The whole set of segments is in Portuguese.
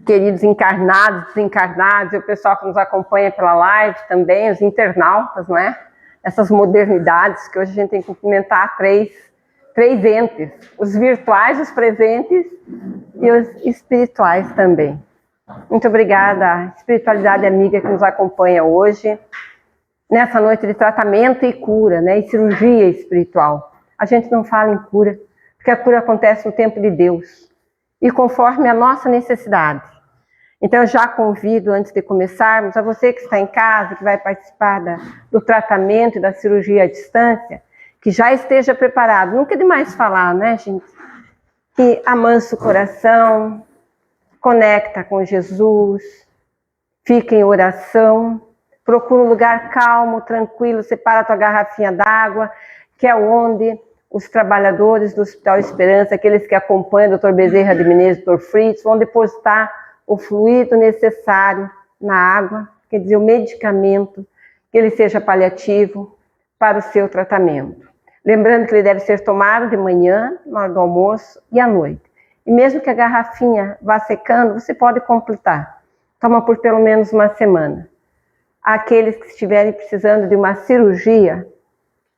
queridos encarnados, desencarnados, e o pessoal que nos acompanha pela live também, os internautas, não é? Essas modernidades que hoje a gente tem que cumprimentar três entes, os virtuais, os presentes e os espirituais também. Muito obrigada, espiritualidade amiga que nos acompanha hoje, nessa noite de tratamento e cura, né? E cirurgia espiritual. A gente não fala em cura, porque a cura acontece no tempo de Deus e conforme a nossa necessidade. Então eu já convido, antes de começarmos, a você que está em casa, que vai participar do tratamento e da cirurgia à distância, que já esteja preparado. Nunca é demais falar, né, gente? Que amansa o coração, conecta com Jesus, fica em oração, procura um lugar calmo, tranquilo, separa a tua garrafinha d'água, que é onde os trabalhadores do Hospital Esperança, aqueles que acompanham o Dr. Bezerra de Menezes, Dr. Fritz, vão depositar o fluido necessário na água, quer dizer, o medicamento, que ele seja paliativo para o seu tratamento. Lembrando que ele deve ser tomado de manhã, na hora do almoço e à noite. E mesmo que a garrafinha vá secando, você pode completar. Toma por pelo menos uma semana. Aqueles que estiverem precisando de uma cirurgia,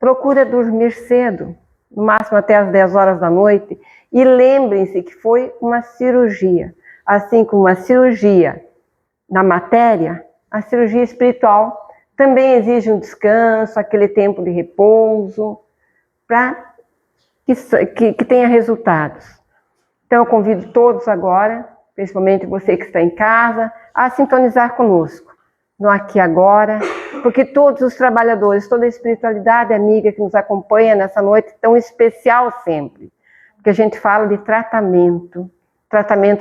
procura dormir cedo, no máximo até às 10 horas da noite, e lembrem-se que foi uma cirurgia. Assim como a cirurgia na matéria, a cirurgia espiritual também exige um descanso, aquele tempo de repouso, para que tenha resultados. Então eu convido todos agora, principalmente você que está em casa, a sintonizar conosco, no Aqui e Agora, porque todos os trabalhadores, toda a espiritualidade amiga que nos acompanha nessa noite tão especial sempre, porque a gente fala de tratamento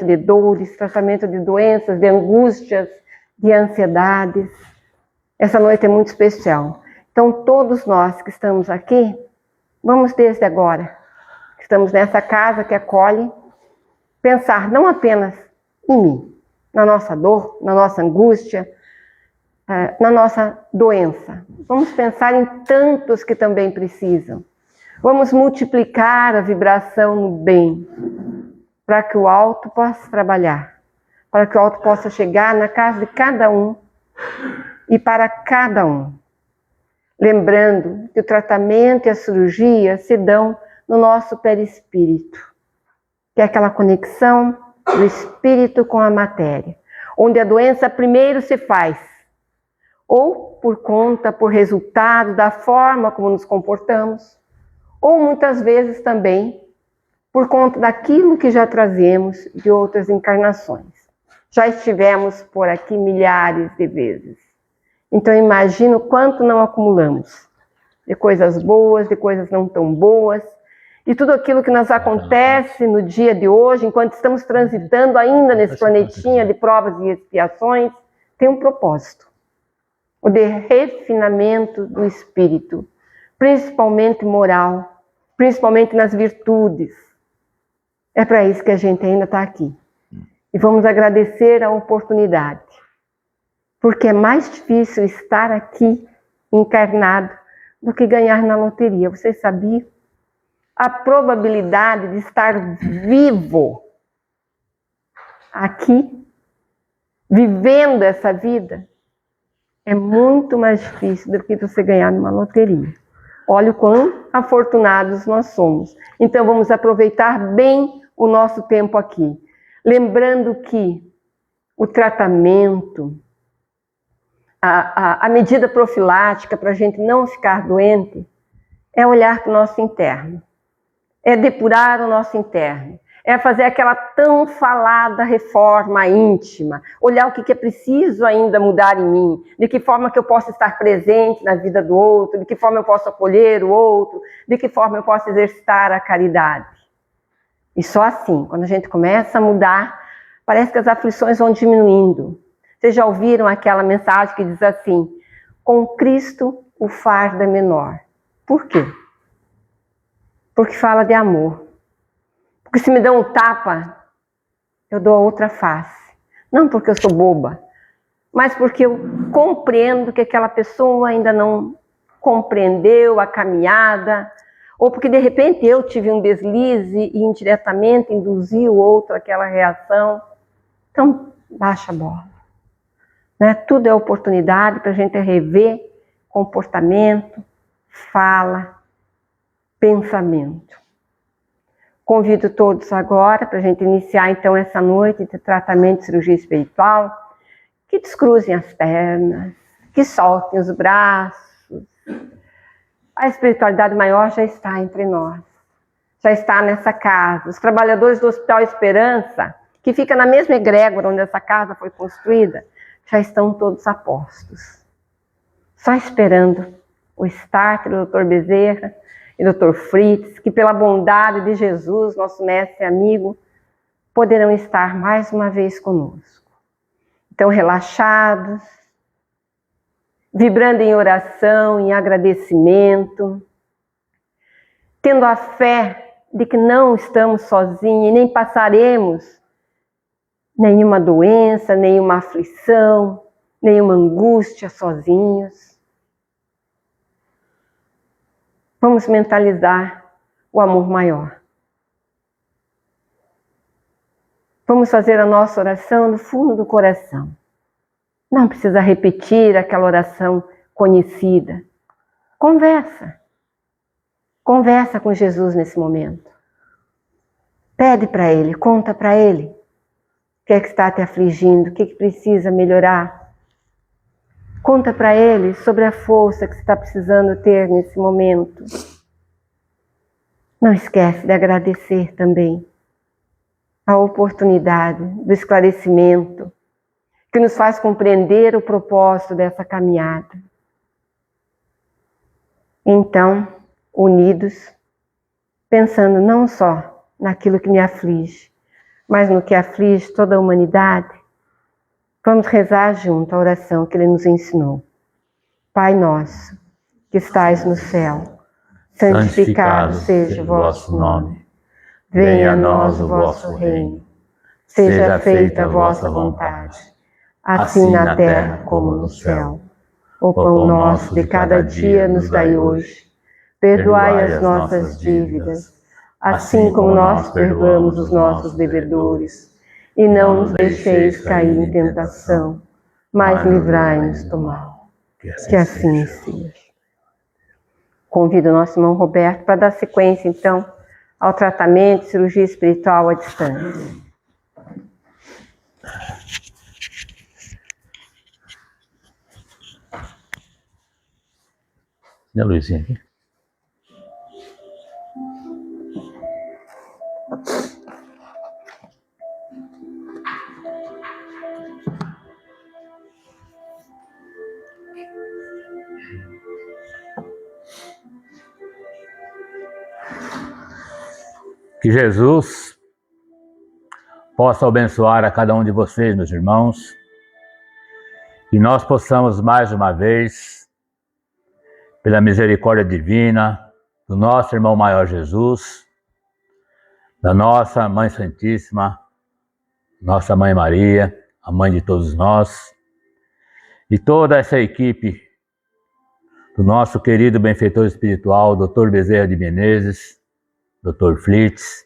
de dores, tratamento de doenças, de angústias, de ansiedades. Essa noite é muito especial. Então, todos nós que estamos aqui, vamos desde agora, que estamos nessa casa que acolhe, pensar não apenas em mim, na nossa dor, na nossa angústia, na nossa doença. Vamos pensar em tantos que também precisam. Vamos multiplicar a vibração no bem, para que o alto possa trabalhar, para que o alto possa chegar na casa de cada um e para cada um. Lembrando que o tratamento e a cirurgia se dão no nosso perispírito, que é aquela conexão do espírito com a matéria, onde a doença primeiro se faz, ou por resultado da forma como nos comportamos, ou muitas vezes também por conta daquilo que já trazemos de outras encarnações. Já estivemos por aqui milhares de vezes. Então imagino quanto não acumulamos de coisas boas, de coisas não tão boas, e tudo aquilo que nos acontece no dia de hoje, enquanto estamos transitando ainda nesse planetinha de provas e expiações, tem um propósito. O de refinamento do espírito, principalmente moral, principalmente nas virtudes. É para isso que a gente ainda está aqui. E vamos agradecer a oportunidade. Porque é mais difícil estar aqui encarnado do que ganhar na loteria. Vocês sabiam? A probabilidade de estar vivo aqui, vivendo essa vida, é muito mais difícil do que você ganhar numa loteria. Olha o quão afortunados nós somos. Então vamos aproveitar bem o nosso tempo aqui. Lembrando que o tratamento, a medida profilática para a gente não ficar doente, é olhar para o nosso interno. É depurar o nosso interno. É fazer aquela tão falada reforma íntima. Olhar o que é preciso ainda mudar em mim. De que forma que eu posso estar presente na vida do outro. De que forma eu posso acolher o outro. De que forma eu posso exercitar a caridade. E só assim, quando a gente começa a mudar, parece que as aflições vão diminuindo. Vocês já ouviram aquela mensagem que diz assim: com Cristo o fardo é menor. Por quê? Porque fala de amor. Porque se me dão um tapa, eu dou a outra face. Não porque eu sou boba, mas porque eu compreendo que aquela pessoa ainda não compreendeu a caminhada, ou porque de repente eu tive um deslize e indiretamente induzi o outro àquela reação. Então, baixa a bola. Né? Tudo é oportunidade para a gente rever comportamento, fala, pensamento. Convido todos agora para a gente iniciar então essa noite de tratamento de cirurgia espiritual, que descruzem as pernas, que soltem os braços. A espiritualidade maior já está entre nós, já está nessa casa. Os trabalhadores do Hospital Esperança, que fica na mesma egrégora onde essa casa foi construída, já estão todos a postos, só esperando o start do Dr. Bezerra e Dr. Fritz, que pela bondade de Jesus, nosso mestre e amigo, poderão estar mais uma vez conosco. Então, relaxados, vibrando em oração, em agradecimento, tendo a fé de que não estamos sozinhos e nem passaremos nenhuma doença, nenhuma aflição, nenhuma angústia sozinhos. Vamos mentalizar o amor maior. Vamos fazer a nossa oração no fundo do coração. Não precisa repetir aquela oração conhecida. Conversa. Conversa com Jesus nesse momento. Pede para Ele, conta para Ele. O que é que está te afligindo? O que é que precisa melhorar? Conta para Ele sobre a força que você está precisando ter nesse momento. Não esquece de agradecer também a oportunidade do esclarecimento que nos faz compreender o propósito dessa caminhada. Então, unidos, pensando não só naquilo que me aflige, mas no que aflige toda a humanidade, vamos rezar junto a oração que Ele nos ensinou. Pai nosso, que estais no céu, santificado seja o vosso nome. Venha a nós o vosso reino. Seja feita a vossa vontade, assim na terra como no céu. O pão nosso de cada dia nos dai hoje. Perdoai as nossas dívidas, assim como nós perdoamos os nossos devedores. E não nos deixeis cair em tentação, mas livrai-nos do mal. Que assim seja. Convido o nosso irmão Roberto para dar sequência, então, ao tratamento de cirurgia espiritual à distância. E a luzinha aqui? Que Jesus possa abençoar a cada um de vocês, meus irmãos, e nós possamos mais uma vez, pela misericórdia divina do nosso irmão maior Jesus, da nossa Mãe Santíssima, nossa Mãe Maria, a mãe de todos nós, e toda essa equipe do nosso querido benfeitor espiritual, Dr. Bezerra de Menezes, Dr. Fritz,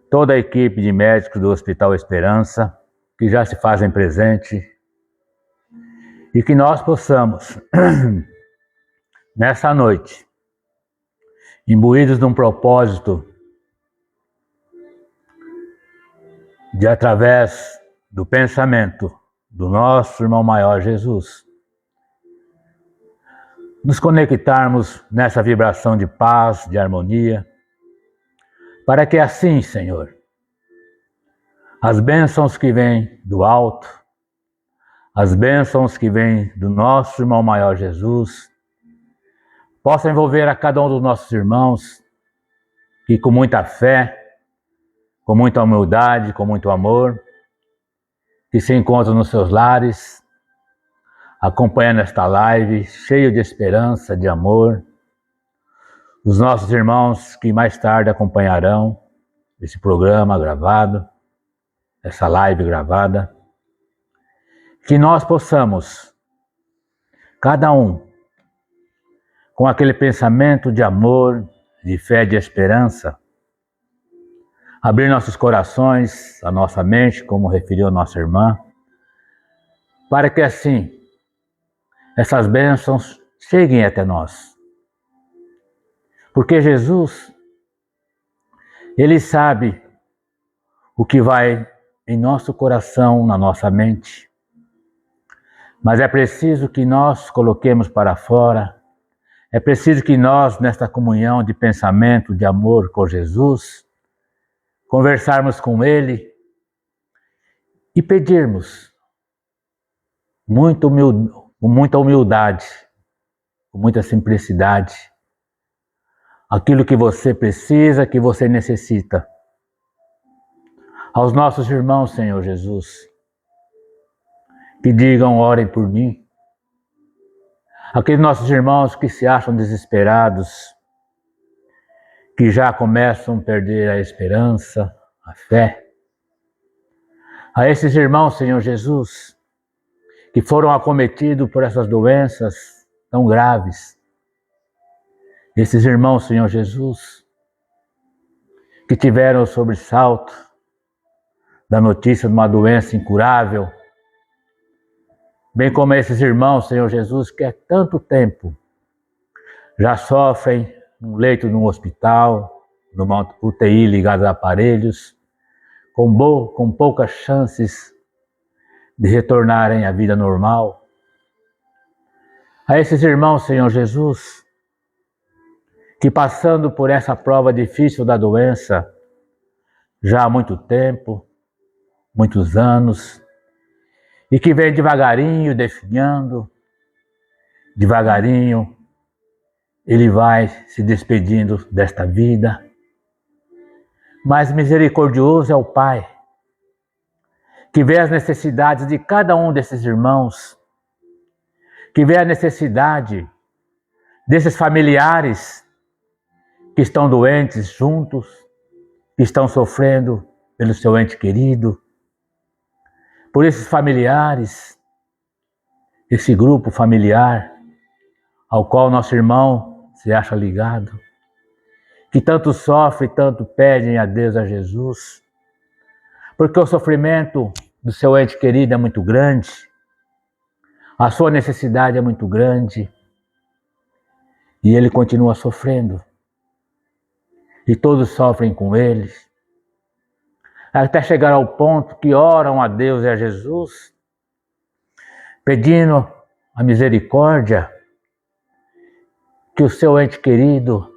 toda a equipe de médicos do Hospital Esperança, que já se fazem presente, e que nós possamos, nessa noite, imbuídos de um propósito de, através do pensamento do nosso irmão maior Jesus, nos conectarmos nessa vibração de paz, de harmonia, para que assim, Senhor, as bênçãos que vêm do alto, as bênçãos que vêm do nosso irmão maior Jesus, possam envolver a cada um dos nossos irmãos, que com muita fé, com muita humildade, com muito amor, que se encontram nos seus lares, acompanhando esta live, cheio de esperança, de amor. Os nossos irmãos que mais tarde acompanharão esse programa gravado, essa live gravada, que nós possamos, cada um, com aquele pensamento de amor, de fé, de esperança, abrir nossos corações, a nossa mente, como referiu a nossa irmã, para que assim essas bênçãos cheguem até nós. Porque Jesus, Ele sabe o que vai em nosso coração, na nossa mente. Mas é preciso que nós coloquemos para fora, é preciso que nós, nesta comunhão de pensamento, de amor com Jesus, conversarmos com Ele e pedirmos com muita humildade, com muita simplicidade, aquilo que você precisa, que você necessita. Aos nossos irmãos, Senhor Jesus, que digam, orem por mim. Aqueles nossos irmãos que se acham desesperados, que já começam a perder a esperança, a fé. A esses irmãos, Senhor Jesus, que foram acometidos por essas doenças tão graves. Esses irmãos, Senhor Jesus, que tiveram o sobressalto da notícia de uma doença incurável, bem como esses irmãos, Senhor Jesus, que há tanto tempo já sofrem num leito de um hospital, numa UTI ligada a aparelhos, com poucas chances de retornarem à vida normal. A esses irmãos, Senhor Jesus, que passando por essa prova difícil da doença, já há muito tempo, muitos anos, e que vem devagarinho definhando, devagarinho, ele vai se despedindo desta vida. Mas misericordioso é o Pai, que vê as necessidades de cada um desses irmãos, que vê a necessidade desses familiares que estão doentes juntos, que estão sofrendo pelo seu ente querido. Por esses familiares, esse grupo familiar ao qual nosso irmão se acha ligado, que tanto sofre, tanto pedem a Deus, a Jesus, porque o sofrimento do seu ente querido é muito grande, a sua necessidade é muito grande, e ele continua sofrendo, e todos sofrem com ele, até chegar ao ponto que oram a Deus e a Jesus, pedindo a misericórdia, que o seu ente querido,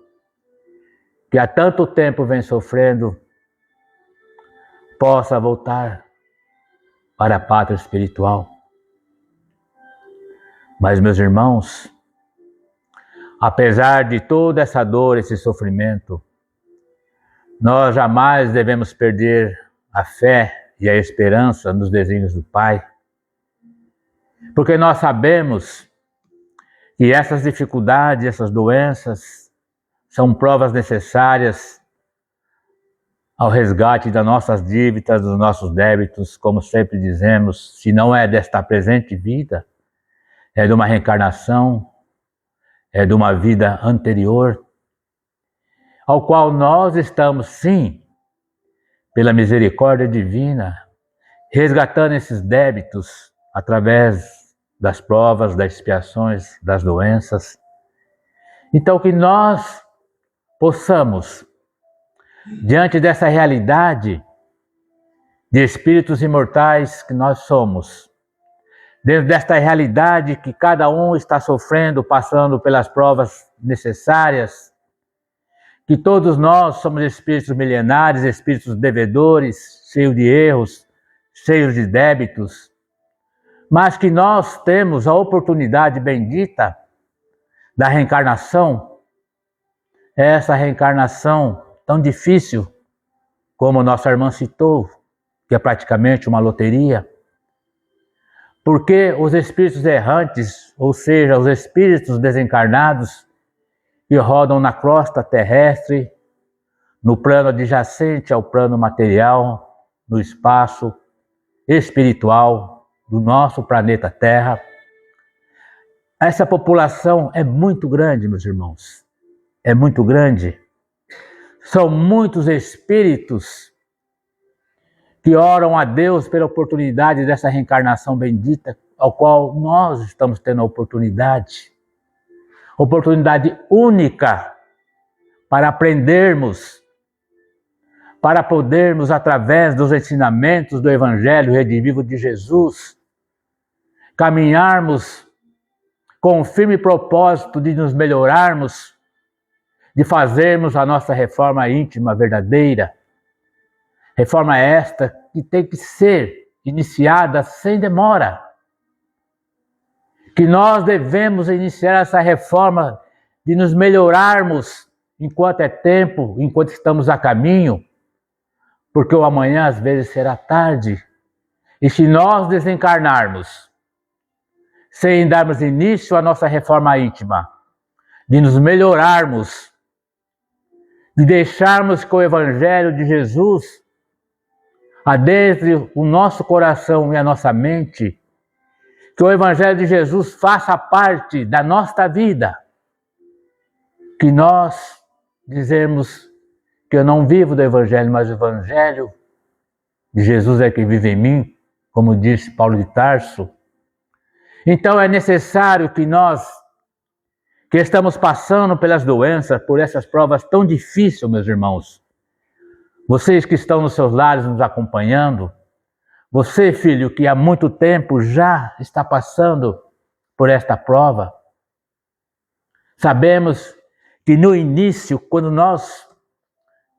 que há tanto tempo vem sofrendo, possa voltar para a pátria espiritual. Mas, meus irmãos, apesar de toda essa dor, esse sofrimento, nós jamais devemos perder a fé e a esperança nos desígnios do Pai, porque nós sabemos que essas dificuldades, essas doenças, são provas necessárias ao resgate das nossas dívidas, dos nossos débitos, como sempre dizemos, se não é desta presente vida, é de uma reencarnação, é de uma vida anterior, ao qual nós estamos, sim, pela misericórdia divina, resgatando esses débitos através das provas, das expiações, das doenças. Então, que nós possamos, diante dessa realidade de espíritos imortais que nós somos, dentro desta realidade que cada um está sofrendo, passando pelas provas necessárias, que todos nós somos espíritos milenares, espíritos devedores, cheios de erros, cheios de débitos, mas que nós temos a oportunidade bendita da reencarnação, essa reencarnação tão difícil, como nossa irmã citou, que é praticamente uma loteria, porque os espíritos errantes, ou seja, os espíritos desencarnados, que rodam na crosta terrestre, no plano adjacente ao plano material, no espaço espiritual do nosso planeta Terra. Essa população é muito grande, meus irmãos, é muito grande. São muitos espíritos que oram a Deus pela oportunidade dessa reencarnação bendita, ao qual nós estamos tendo a oportunidade única para aprendermos, para podermos, através dos ensinamentos do Evangelho redivivo de Jesus, caminharmos com o firme propósito de nos melhorarmos, de fazermos a nossa reforma íntima verdadeira. Reforma esta que tem que ser iniciada sem demora. Que nós devemos iniciar essa reforma de nos melhorarmos enquanto é tempo, enquanto estamos a caminho, porque o amanhã às vezes será tarde. E se nós desencarnarmos sem darmos início à nossa reforma íntima, de nos melhorarmos, de deixarmos que o Evangelho de Jesus adentre o nosso coração e a nossa mente, que o Evangelho de Jesus faça parte da nossa vida, que nós dizemos que eu não vivo do Evangelho, mas o Evangelho de Jesus é que vive em mim, como disse Paulo de Tarso. Então é necessário que nós, que estamos passando pelas doenças, por essas provas tão difíceis, meus irmãos, vocês que estão nos seus lares nos acompanhando, você, filho, que há muito tempo já está passando por esta prova, sabemos que no início, quando nós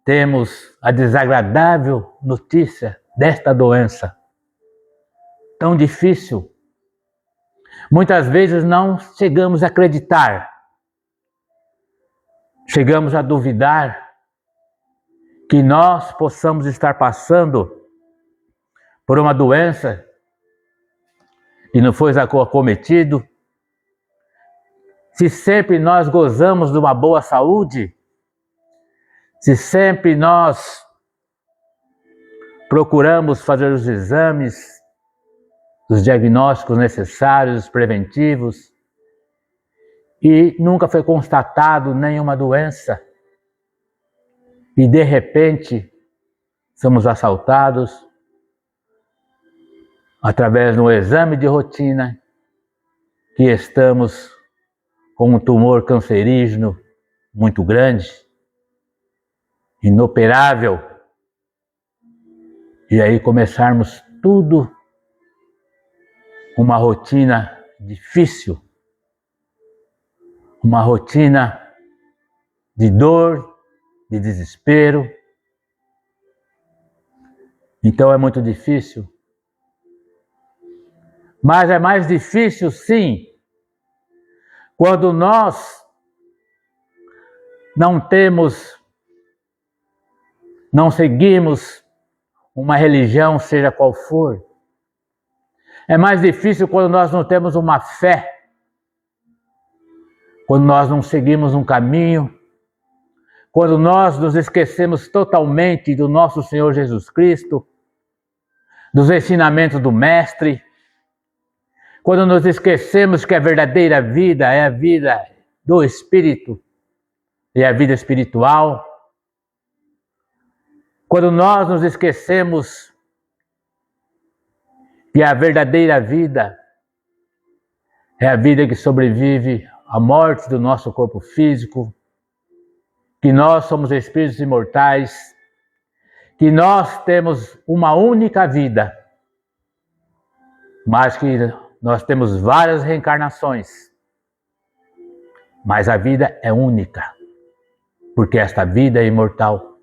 temos a desagradável notícia desta doença tão difícil, muitas vezes não chegamos a acreditar, chegamos a duvidar que nós possamos estar passando por uma doença que não foi acometido, se sempre nós gozamos de uma boa saúde, se sempre nós procuramos fazer os exames, os diagnósticos necessários, preventivos, e nunca foi constatado nenhuma doença, e de repente somos assaltados através de um exame de rotina que estamos com um tumor cancerígeno muito grande, inoperável, e aí começarmos tudo uma rotina difícil, uma rotina de dor, de desespero. Então é muito difícil. Mas é mais difícil, sim, quando nós não seguimos uma religião, seja qual for. É mais difícil quando nós não temos uma fé, quando nós não seguimos um caminho, quando nós nos esquecemos totalmente do nosso Senhor Jesus Cristo, dos ensinamentos do Mestre, quando nos esquecemos que a verdadeira vida é a vida do Espírito, é a vida espiritual, quando nós nos esquecemos que a verdadeira vida é a vida que sobrevive à morte do nosso corpo físico, que nós somos espíritos imortais, que nós temos uma única vida, mas que nós temos várias reencarnações, mas a vida é única, porque esta vida é imortal.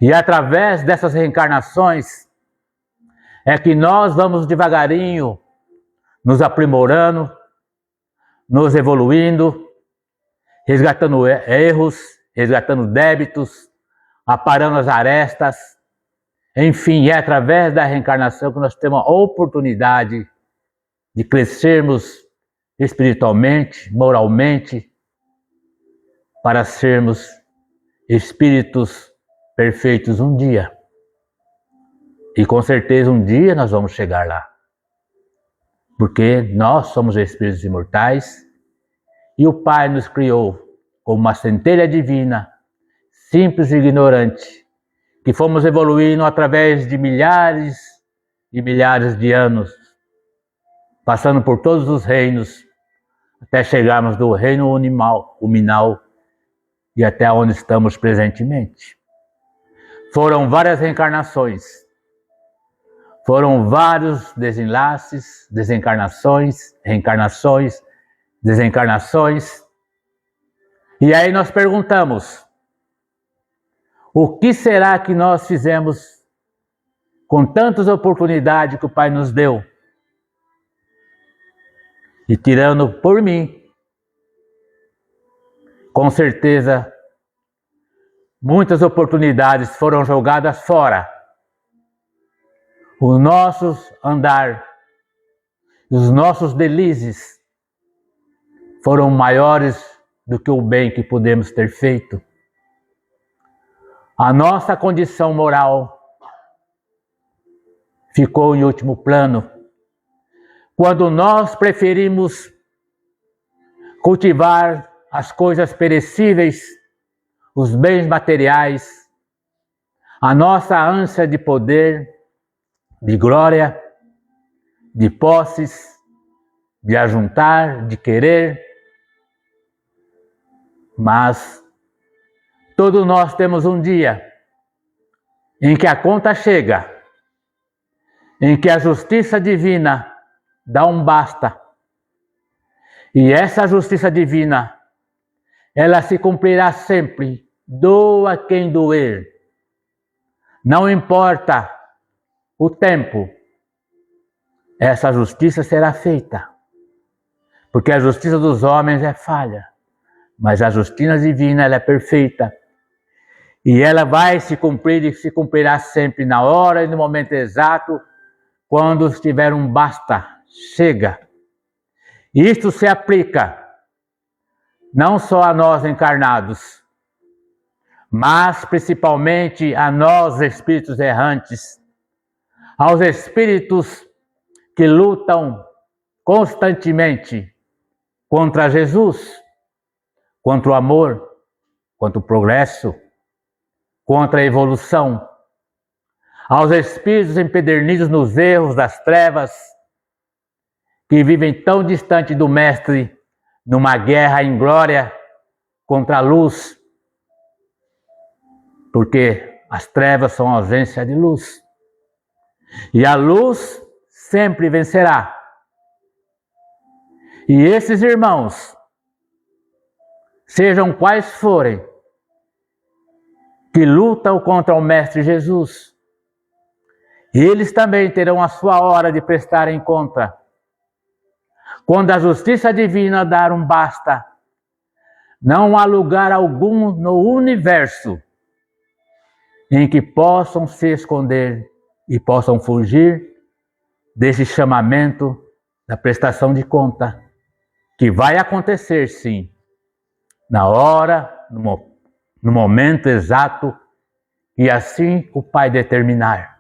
E através dessas reencarnações é que nós vamos devagarinho nos aprimorando, nos evoluindo, resgatando erros, resgatando débitos, aparando as arestas. Enfim, é através da reencarnação que nós temos a oportunidade de crescermos espiritualmente, moralmente, para sermos espíritos perfeitos um dia. E com certeza um dia nós vamos chegar lá. Porque nós somos espíritos imortais e o Pai nos criou como uma centelha divina, simples e ignorante, que fomos evoluindo através de milhares e milhares de anos, passando por todos os reinos, até chegarmos do reino uminal e até onde estamos presentemente. Foram várias reencarnações, foram vários desenlaces, desencarnações, reencarnações, desencarnações. E aí nós perguntamos, o que será que nós fizemos com tantas oportunidades que o Pai nos deu? E tirando por mim, com certeza, muitas oportunidades foram jogadas fora. Os nossos andar, os nossos delícias foram maiores do que o bem que podemos ter feito. A nossa condição moral ficou em último plano, quando nós preferimos cultivar as coisas perecíveis, os bens materiais, a nossa ânsia de poder, de glória, de posses, de ajuntar, de querer. Mas todos nós temos um dia em que a conta chega, em que a justiça divina dá um basta. E essa justiça divina, ela se cumprirá sempre, doa quem doer. Não importa o tempo, essa justiça será feita. Porque a justiça dos homens é falha, mas a justiça divina, ela é perfeita. E ela vai se cumprir e se cumprirá sempre na hora e no momento exato, quando estiver um basta, chega. Isto se aplica não só a nós encarnados, mas principalmente a nós espíritos errantes, aos espíritos que lutam constantemente contra Jesus, contra o amor, contra o progresso, contra a evolução, aos espíritos empedernidos nos erros das trevas, que vivem tão distante do Mestre, numa guerra inglória contra a luz, porque as trevas são a ausência de luz. E a luz sempre vencerá. E esses irmãos, sejam quais forem, que lutam contra o Mestre Jesus, eles também terão a sua hora de prestarem conta. Quando a justiça divina dar um basta, não há lugar algum no universo em que possam se esconder e possam fugir desse chamamento da prestação de conta, que vai acontecer sim, na hora, no momento exato, e assim o Pai determinar.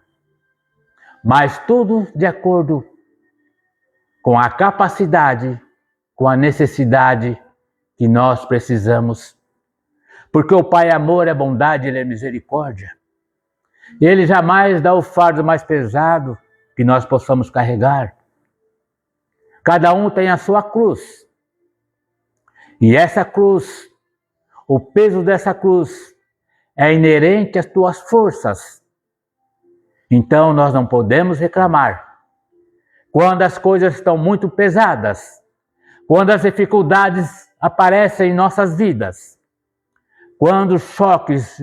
Mas tudo de acordo com a capacidade, com a necessidade que nós precisamos. Porque o Pai é amor, é bondade, Ele é misericórdia. Ele jamais dá o fardo mais pesado que nós possamos carregar. Cada um tem a sua cruz. E essa cruz, o peso dessa cruz é inerente às tuas forças. Então nós não podemos reclamar. Quando as coisas estão muito pesadas, quando as dificuldades aparecem em nossas vidas, quando choques,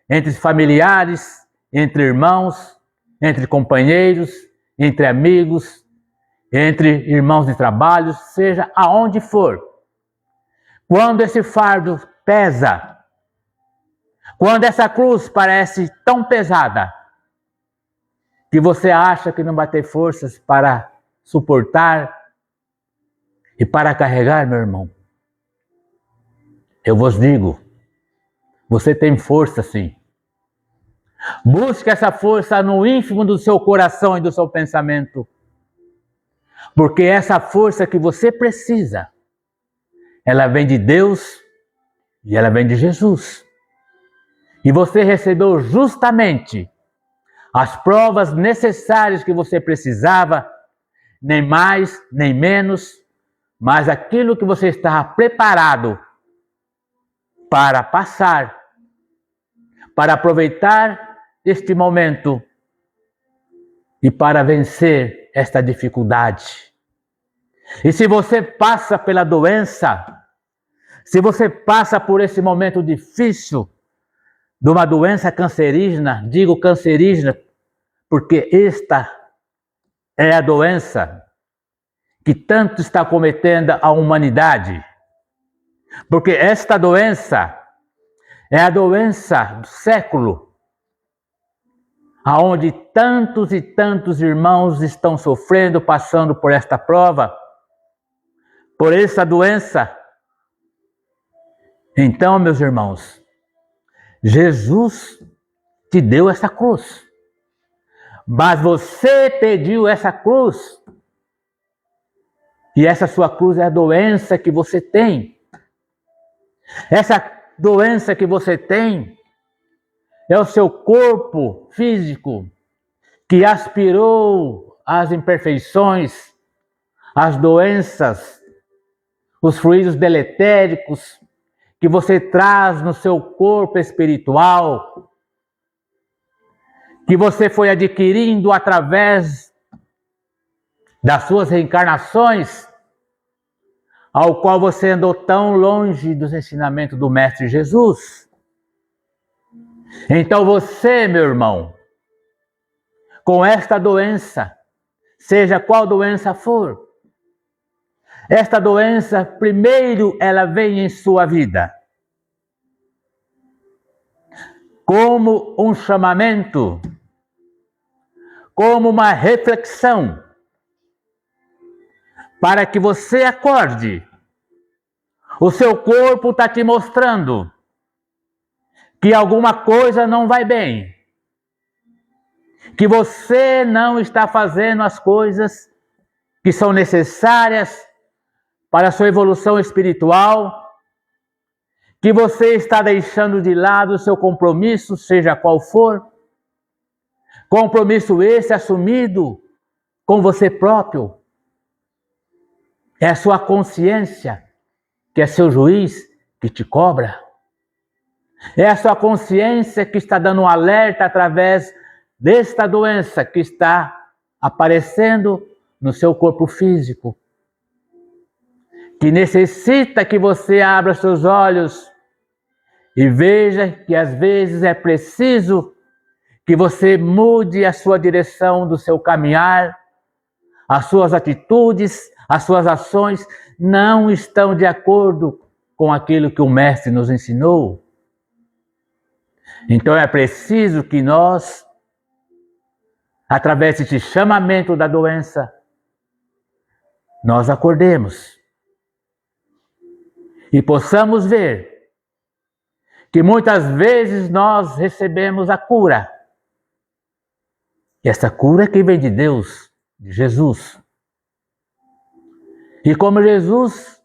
entre familiares, entre irmãos, entre companheiros, entre amigos, entre irmãos de trabalho, seja aonde for. Quando esse fardo pesa, quando essa cruz parece tão pesada, que você acha que não vai ter forças para suportar e para carregar, meu irmão, eu vos digo, você tem força sim. Busque essa força no ínfimo do seu coração e do seu pensamento. Porque essa força que você precisa, ela vem de Deus e ela vem de Jesus. E você recebeu justamente as provas necessárias que você precisava, nem mais, nem menos, mas aquilo que você estava preparado para passar, para aproveitar este momento e para vencer esta dificuldade. E se você passa pela doença, se você passa por esse momento difícil de uma doença cancerígena, digo cancerígena porque esta é a doença que tanto está cometendo a humanidade. Porque esta doença é a doença do século, aonde tantos e tantos irmãos estão sofrendo, passando por esta prova, por essa doença. Então, meus irmãos, Jesus te deu essa cruz, mas você pediu essa cruz, e essa sua cruz é a doença que você tem. Essa doença que você tem é o seu corpo físico que aspirou as imperfeições, as doenças, os fluidos deletéricos que você traz no seu corpo espiritual, que você foi adquirindo através das suas reencarnações, ao qual você andou tão longe dos ensinamentos do Mestre Jesus. Então você, meu irmão, com esta doença, seja qual doença for, esta doença, primeiro, ela vem em sua vida como um chamamento, como uma reflexão, para que você acorde. O seu corpo está te mostrando que alguma coisa não vai bem, que você não está fazendo as coisas que são necessárias para a sua evolução espiritual, que você está deixando de lado o seu compromisso, seja qual for, compromisso esse assumido com você próprio. É a sua consciência, que é seu juiz, que te cobra. É a sua consciência que está dando um alerta através desta doença que está aparecendo no seu corpo físico, que necessita que você abra seus olhos e veja que às vezes é preciso que você mude a sua direção do seu caminhar, as suas atitudes, as suas ações não estão de acordo com aquilo que o Mestre nos ensinou. Então é preciso que nós, através desse chamamento da doença, nós acordemos e possamos ver que muitas vezes nós recebemos a cura. E essa cura é que vem de Deus, de Jesus. E como Jesus,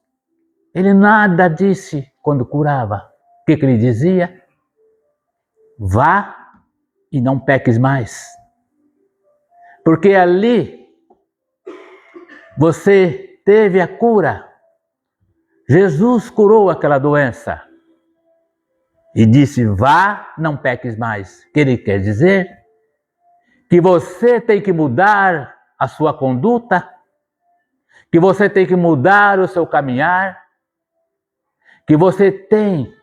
ele nada disse quando curava. O que ele dizia? Vá e não peques mais. Porque ali você teve a cura. Jesus curou aquela doença. E disse, vá, não peques mais. O que ele quer dizer? Que você tem que mudar a sua conduta, que você tem que mudar o seu caminhar, que você tem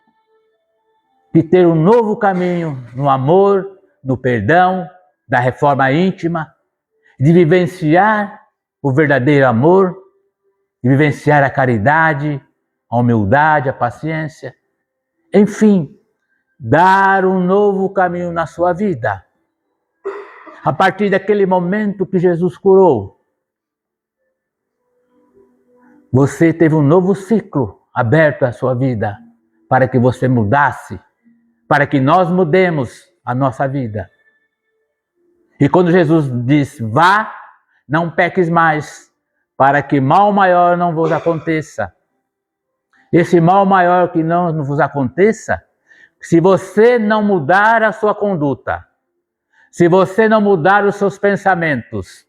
que ter um novo caminho no amor, no perdão, da reforma íntima, de vivenciar o verdadeiro amor, de vivenciar a caridade, a humildade, a paciência, enfim, dar um novo caminho na sua vida. A partir daquele momento que Jesus curou, você teve um novo ciclo aberto à sua vida, para que você mudasse, para que nós mudemos a nossa vida. E quando Jesus diz, vá, não peques mais, para que mal maior não vos aconteça. Esse mal maior que não vos aconteça, Se você não mudar a sua conduta, se você não mudar os seus pensamentos,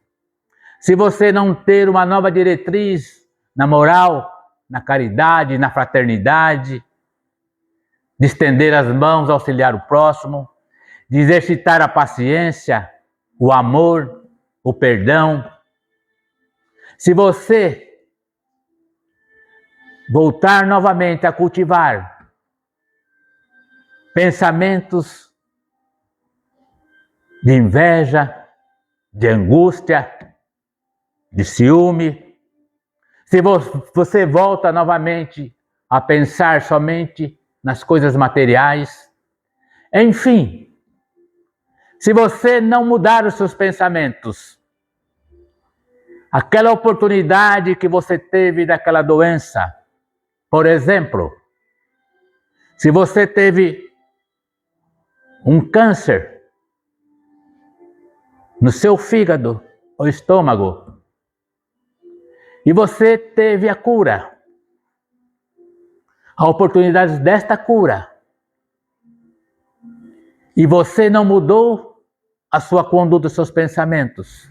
se você não ter uma nova diretriz na moral, na caridade, na fraternidade, de estender as mãos, auxiliar o próximo, de exercitar a paciência, o amor, o perdão. Se você voltar novamente a cultivar pensamentos de inveja, de angústia, de ciúme, se você volta novamente a pensar somente nas coisas materiais, enfim, se você não mudar os seus pensamentos, aquela oportunidade que você teve daquela doença, por exemplo, se você teve um câncer no seu fígado ou estômago, e você teve a cura, a oportunidade desta cura, e você não mudou a sua conduta, os seus pensamentos.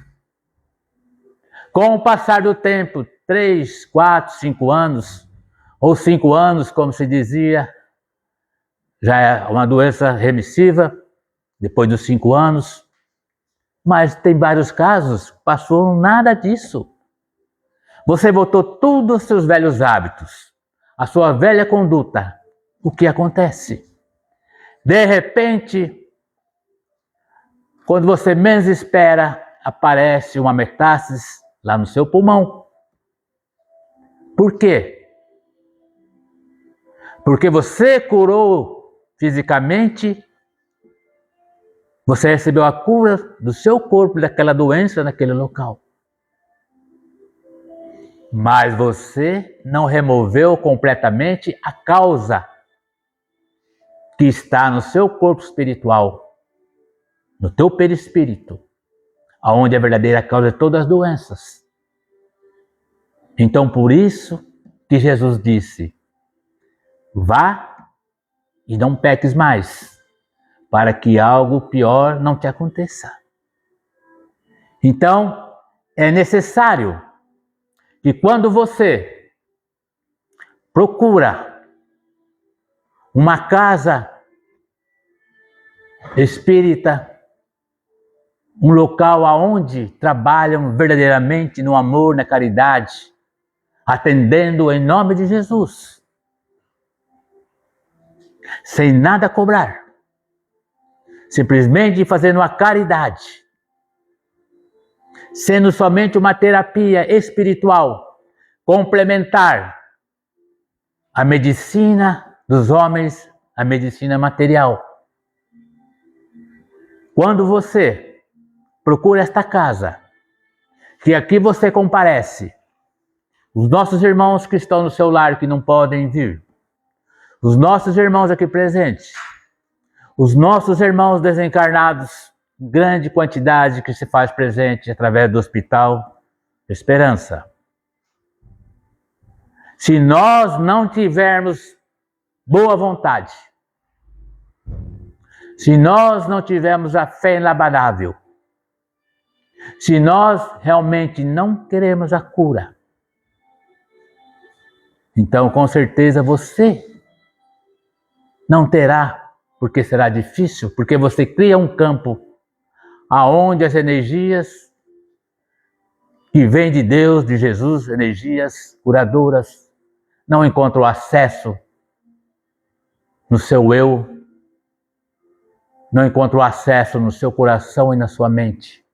Com o passar do tempo, 3, 4, 5 anos, ou 5 anos, como se dizia, já é uma doença remissiva, depois dos 5 anos, mas tem vários casos, passou nada disso. Você voltou tudo aos seus velhos hábitos, a sua velha conduta. O que acontece? De repente, quando você menos espera, aparece uma metástase lá no seu pulmão. Por quê? Porque você curou fisicamente, você recebeu a cura do seu corpo daquela doença naquele local. Mas você não removeu completamente a causa que está no seu corpo espiritual, no teu perispírito, aonde é a verdadeira causa de todas as doenças. Então, por isso que Jesus disse: vá e não peques mais, para que algo pior não te aconteça. Então, é necessário que quando você procura uma casa espírita, um local aonde trabalham verdadeiramente no amor, na caridade, atendendo em nome de Jesus, sem nada cobrar, simplesmente fazendo a caridade, sendo somente uma terapia espiritual, complementar à medicina dos homens, à medicina material. Quando você procura esta casa, que aqui você comparece, os nossos irmãos que estão no seu lar que não podem vir, os nossos irmãos aqui presentes, os nossos irmãos desencarnados, grande quantidade que se faz presente através do Hospital Esperança. Se nós não tivermos boa vontade, se nós não tivermos a fé inabalável, se nós realmente não queremos a cura, então com certeza você não terá, porque será difícil, porque você cria um campo aonde as energias que vêm de Deus, de Jesus, energias curadoras, não encontram acesso no seu eu, não encontram acesso no seu coração e na sua mente.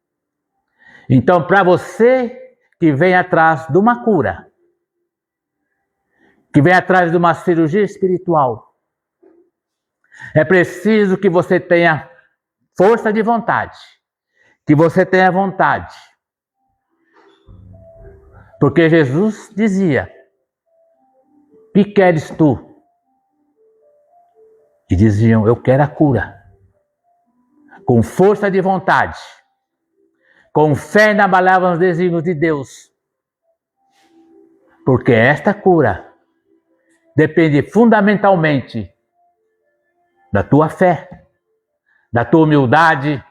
Então, para você que vem atrás de uma cura, que vem atrás de uma cirurgia espiritual, é preciso que você tenha força de vontade, que você tenha vontade. Porque Jesus dizia: que queres tu? E diziam: eu quero a cura. Com força de vontade, com fé inabalável nos desígnios de Deus. Porque esta cura depende fundamentalmente da tua fé, da tua humildade,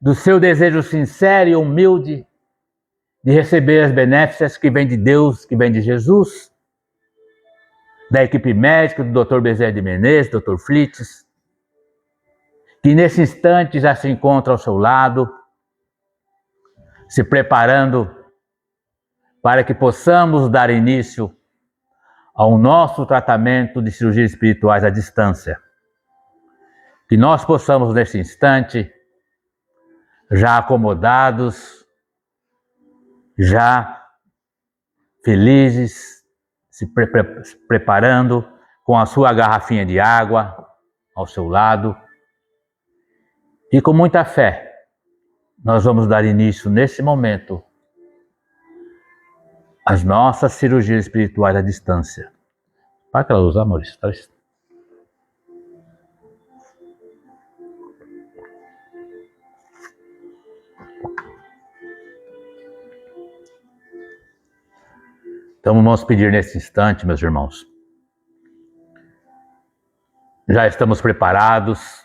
do seu desejo sincero e humilde de receber as benéficas que vêm de Deus, que vêm de Jesus, da equipe médica do Dr. Bezerra de Menezes, Dr. Flites, que nesse instante já se encontra ao seu lado, se preparando para que possamos dar início ao nosso tratamento de cirurgias espirituais à distância. Que nós possamos, nesse instante, já acomodados, já felizes, se preparando com a sua garrafinha de água ao seu lado. E com muita fé, nós vamos dar início nesse momento às nossas cirurgias espirituais à distância. Para aquela luz, Maurício. Então vamos pedir nesse instante, meus irmãos. Já estamos preparados.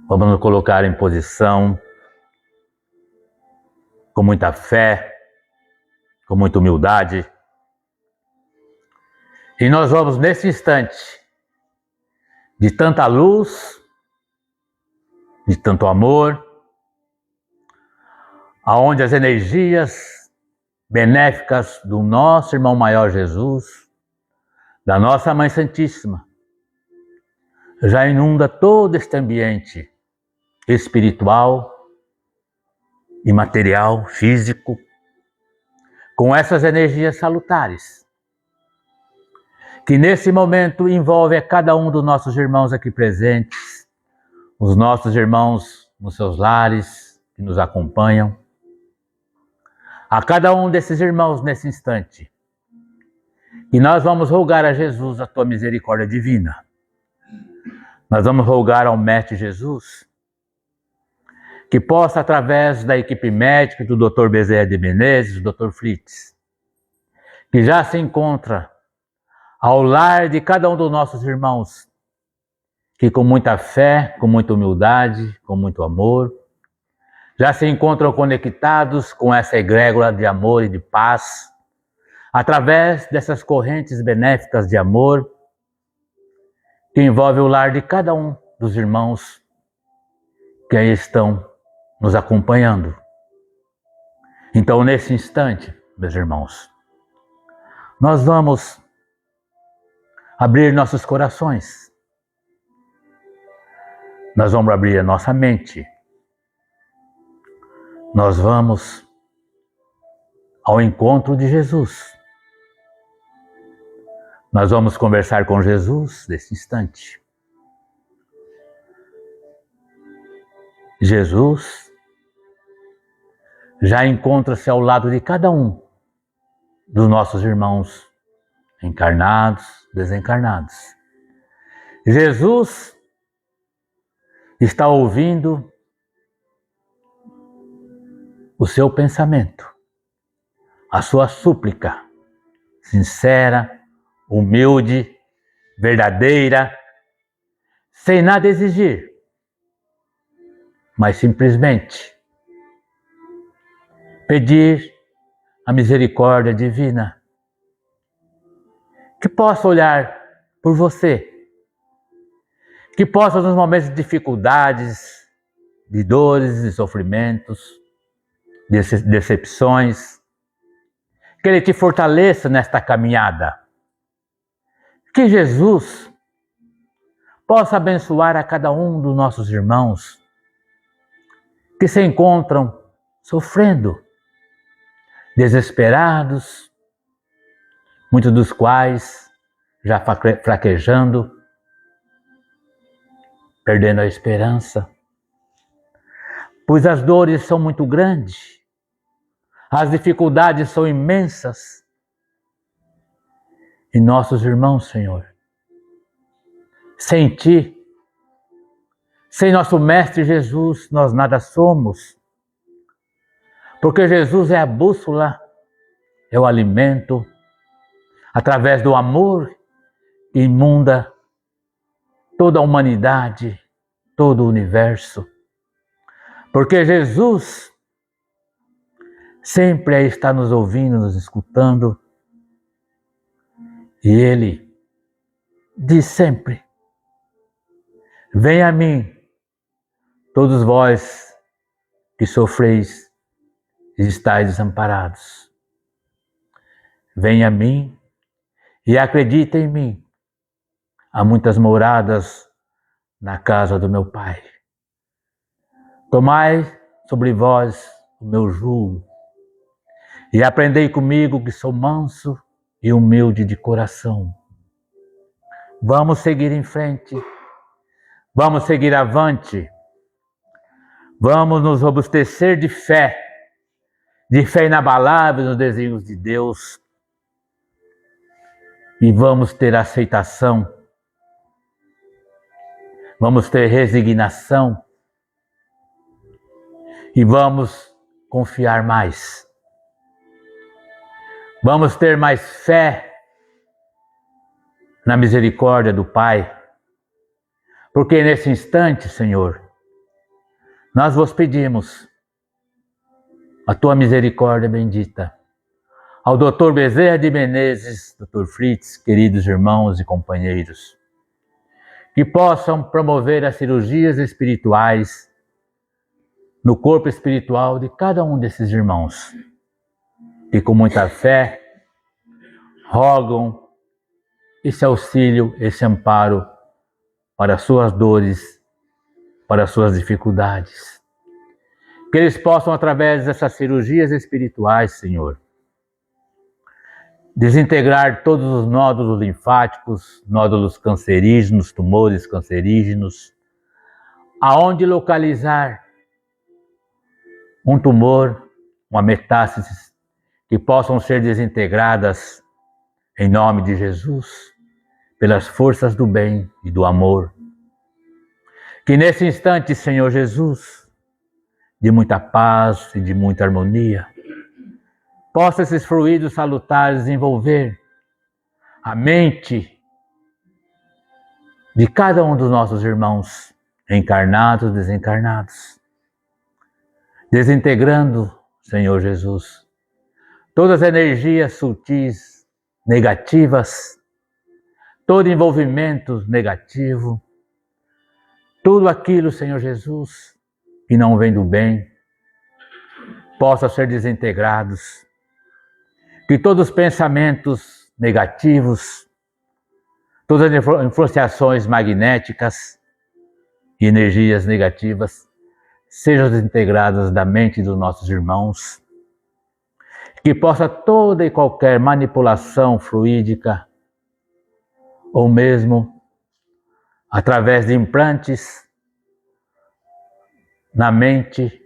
Vamos nos colocar em posição, com muita fé, com muita humildade. E nós vamos nesse instante, de tanta luz, de tanto amor, aonde as energias benéficas do nosso irmão maior Jesus, da nossa Mãe Santíssima, já inunda todo este ambiente espiritual e material, físico, com essas energias salutares, que nesse momento envolve a cada um dos nossos irmãos aqui presentes, os nossos irmãos nos seus lares, que nos acompanham, a cada um desses irmãos nesse instante, e nós vamos rogar a Jesus a tua misericórdia divina. Nós vamos rogar ao Mestre Jesus que possa, através da equipe médica do Dr. Bezerra de Menezes, do Dr. Flites, que já se encontra ao lar de cada um dos nossos irmãos, que com muita fé, com muita humildade, com muito amor, já se encontram conectados com essa egrégora de amor e de paz, através dessas correntes benéficas de amor, que envolve o lar de cada um dos irmãos que aí estão nos acompanhando. Então, nesse instante, meus irmãos, nós vamos abrir nossos corações, nós vamos abrir a nossa mente, nós vamos ao encontro de Jesus. Nós vamos conversar com Jesus nesse instante. Jesus já encontra-se ao lado de cada um dos nossos irmãos, encarnados, desencarnados. Jesus está ouvindo o seu pensamento, a sua súplica, sincera, humilde, verdadeira, sem nada exigir, mas simplesmente pedir a misericórdia divina, que possa olhar por você, que possa nos momentos de dificuldades, de dores e sofrimentos, de decepções, que Ele te fortaleça nesta caminhada. Que Jesus possa abençoar a cada um dos nossos irmãos que se encontram sofrendo, desesperados, muitos dos quais já fraquejando, perdendo a esperança, pois as dores são muito grandes, as dificuldades são imensas, e nossos irmãos, Senhor, sem Ti, sem nosso Mestre Jesus, nós nada somos, porque Jesus é a bússola, é o alimento, através do amor que inunda toda a humanidade, todo o universo. Porque Jesus sempre está nos ouvindo, nos escutando. E Ele diz sempre: venha a mim, todos vós que sofreis e estáis desamparados. Venha a mim e acredita em mim. Há muitas moradas na casa do meu Pai. Tomai sobre vós o meu jugo e aprendei comigo, que sou manso e humilde de coração. Vamos seguir em frente, vamos seguir avante, vamos nos robustecer de fé inabalável nos desígnios de Deus, e vamos ter aceitação, vamos ter resignação e vamos confiar mais. Vamos ter mais fé na misericórdia do Pai, porque nesse instante, Senhor, nós vos pedimos a tua misericórdia bendita. Ao Dr. Bezerra de Menezes, Dr. Fritz, queridos irmãos e companheiros, que possam promover as cirurgias espirituais no corpo espiritual de cada um desses irmãos, que com muita fé rogam esse auxílio, esse amparo para as suas dores, para as suas dificuldades. Que eles possam, através dessas cirurgias espirituais, Senhor, desintegrar todos os nódulos linfáticos, nódulos cancerígenos, tumores cancerígenos, aonde localizar um tumor, uma metástase, que possam ser desintegradas em nome de Jesus, pelas forças do bem e do amor. Que nesse instante, Senhor Jesus, de muita paz e de muita harmonia, possa esses fluidos salutares envolver a mente de cada um dos nossos irmãos, encarnados e desencarnados, desintegrando, Senhor Jesus, todas as energias sutis, negativas, todo envolvimento negativo, tudo aquilo, Senhor Jesus, que não vem do bem, possa ser desintegrados. Que todos os pensamentos negativos, todas as influenciações magnéticas e energias negativas sejam desintegradas da mente dos nossos irmãos. Que possa toda e qualquer manipulação fluídica, ou mesmo através de implantes na mente,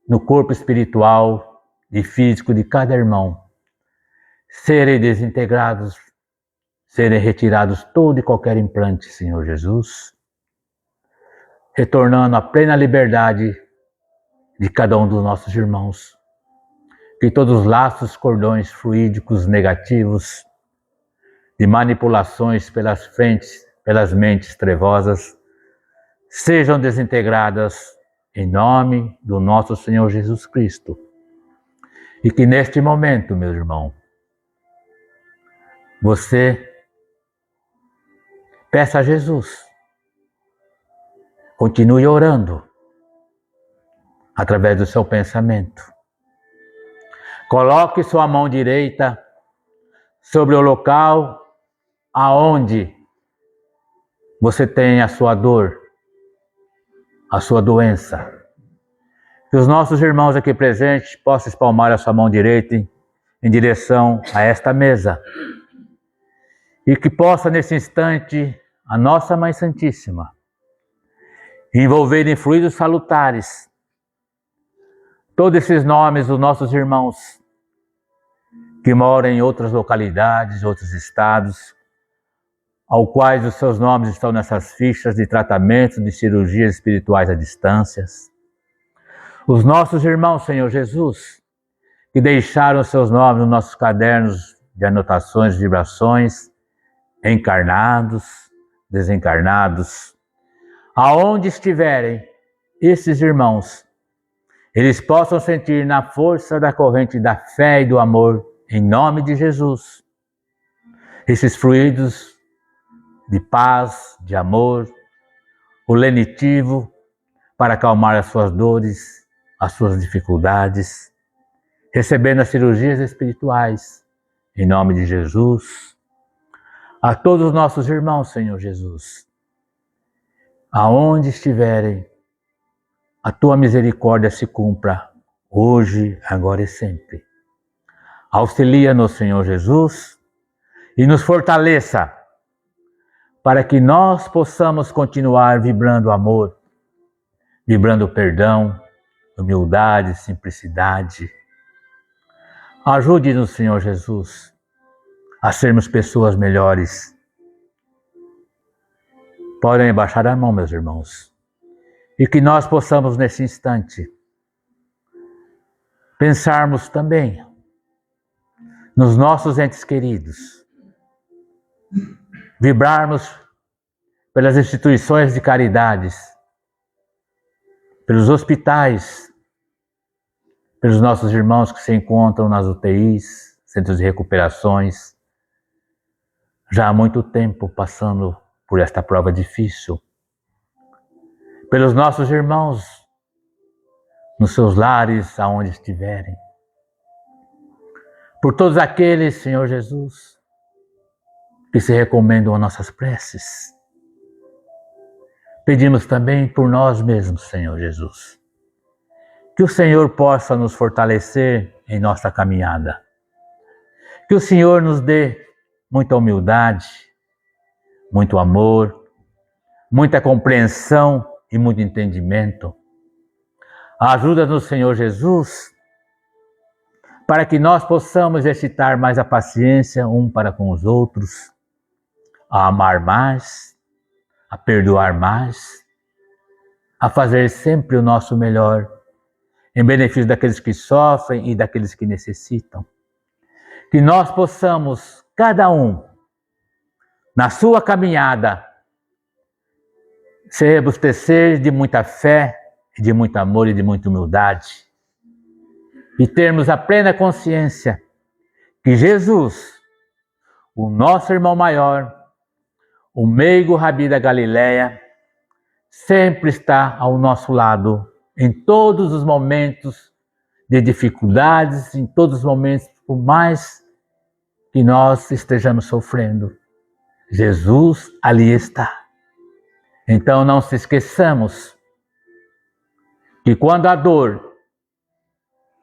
no corpo espiritual e físico de cada irmão, serem desintegrados, serem retirados todo e qualquer implante, Senhor Jesus, retornando à plena liberdade de cada um dos nossos irmãos. Que todos os laços, cordões fluídicos negativos, de manipulações pelas frentes, pelas mentes trevosas, sejam desintegradas em nome do nosso Senhor Jesus Cristo. E que neste momento, meu irmão, você peça a Jesus, continue orando através do seu pensamento. Coloque sua mão direita sobre o local aonde você tem a sua dor, a sua doença. Que os nossos irmãos aqui presentes possam espalmar a sua mão direita em direção a esta mesa. E que possa, nesse instante, a nossa Mãe Santíssima envolver em fluidos salutares todos esses nomes dos nossos irmãos que moram em outras localidades, outros estados, ao quais os seus nomes estão nessas fichas de tratamento de cirurgias espirituais à distância. Os nossos irmãos, Senhor Jesus, que deixaram seus nomes nos nossos cadernos de anotações, vibrações, encarnados, desencarnados, aonde estiverem esses irmãos, eles possam sentir na força da corrente da fé e do amor, em nome de Jesus, esses fluidos de paz, de amor, o lenitivo para acalmar as suas dores, as suas dificuldades, recebendo as cirurgias espirituais, em nome de Jesus. A todos os nossos irmãos, Senhor Jesus, aonde estiverem, a tua misericórdia se cumpra hoje, agora e sempre. Auxilia-nos, Senhor Jesus, e nos fortaleça para que nós possamos continuar vibrando amor, vibrando perdão, humildade, simplicidade. Ajude-nos, Senhor Jesus, a sermos pessoas melhores. Podem baixar a mão, meus irmãos, e que nós possamos, nesse instante, pensarmos também nos nossos entes queridos, vibrarmos pelas instituições de caridades, pelos hospitais, pelos nossos irmãos que se encontram nas UTIs, centros de recuperações, já há muito tempo passando por esta prova difícil, pelos nossos irmãos nos seus lares, aonde estiverem, por todos aqueles, Senhor Jesus, que se recomendam a nossas preces. Pedimos também por nós mesmos, Senhor Jesus, que o Senhor possa nos fortalecer em nossa caminhada, que o Senhor nos dê muita humildade, muito amor, muita compreensão e muito entendimento. Ajuda-nos, Senhor Jesus, para que nós possamos exercitar mais a paciência um para com os outros, a amar mais, a perdoar mais, a fazer sempre o nosso melhor em benefício daqueles que sofrem e daqueles que necessitam. Que nós possamos, cada um, na sua caminhada, se rebustecer de muita fé, de muito amor e de muita humildade. E termos a plena consciência que Jesus, o nosso irmão maior, o meigo Rabi da Galileia, sempre está ao nosso lado, em todos os momentos de dificuldades, em todos os momentos, por mais que nós estejamos sofrendo. Jesus ali está. Então não se esqueçamos que quando a dor,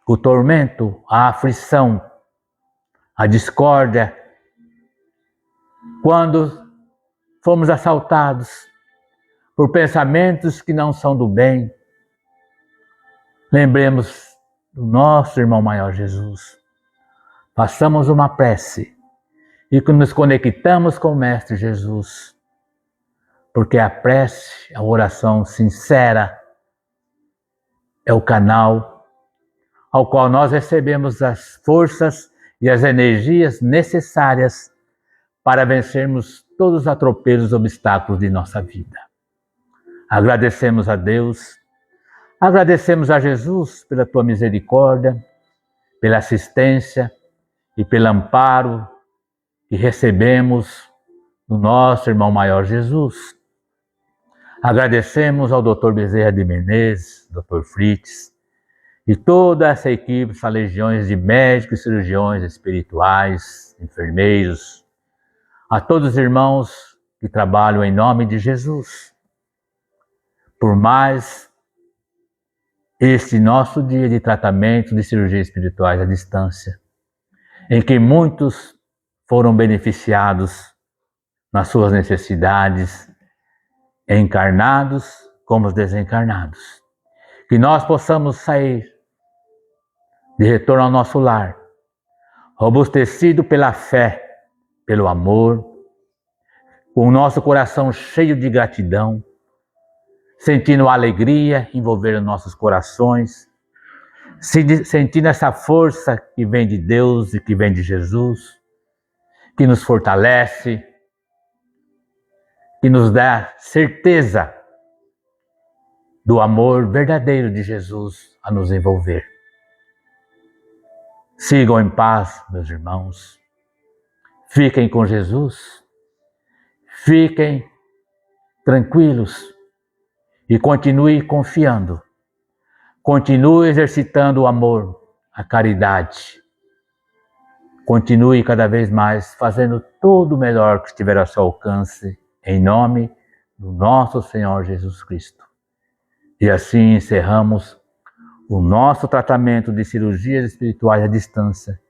o tormento, a aflição, a discórdia, quando fomos assaltados por pensamentos que não são do bem, lembremos do nosso irmão maior Jesus. Façamos uma prece e que nos conectamos com o Mestre Jesus, porque a prece, a oração sincera, é o canal ao qual nós recebemos as forças e as energias necessárias para vencermos todos os atropelos e obstáculos de nossa vida. Agradecemos a Deus, agradecemos a Jesus pela tua misericórdia, pela assistência e pelo amparo que recebemos do nosso irmão maior Jesus. Agradecemos ao Dr. Bezerra de Menezes, Dr. Fritz, e toda essa equipe, essas legiões de médicos, cirurgiões espirituais, enfermeiros, a todos os irmãos que trabalham em nome de Jesus. Por mais este nosso dia de tratamento de cirurgias espirituais à distância, em que muitos foram beneficiados nas suas necessidades, encarnados como os desencarnados. Que nós possamos sair de retorno ao nosso lar, robustecido pela fé, pelo amor, com o nosso coração cheio de gratidão, sentindo a alegria envolver os nossos corações, sentindo essa força que vem de Deus e que vem de Jesus, que nos fortalece, que nos dá certeza do amor verdadeiro de Jesus a nos envolver. Sigam em paz, meus irmãos. Fiquem com Jesus. Fiquem tranquilos e continue confiando. Continue exercitando o amor, a caridade. Continue cada vez mais fazendo tudo o melhor que estiver ao seu alcance, em nome do nosso Senhor Jesus Cristo. E assim encerramos o nosso tratamento de cirurgias espirituais à distância,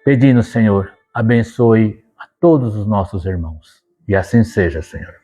pedindo, Senhor, abençoe a todos os nossos irmãos. E assim seja, Senhor.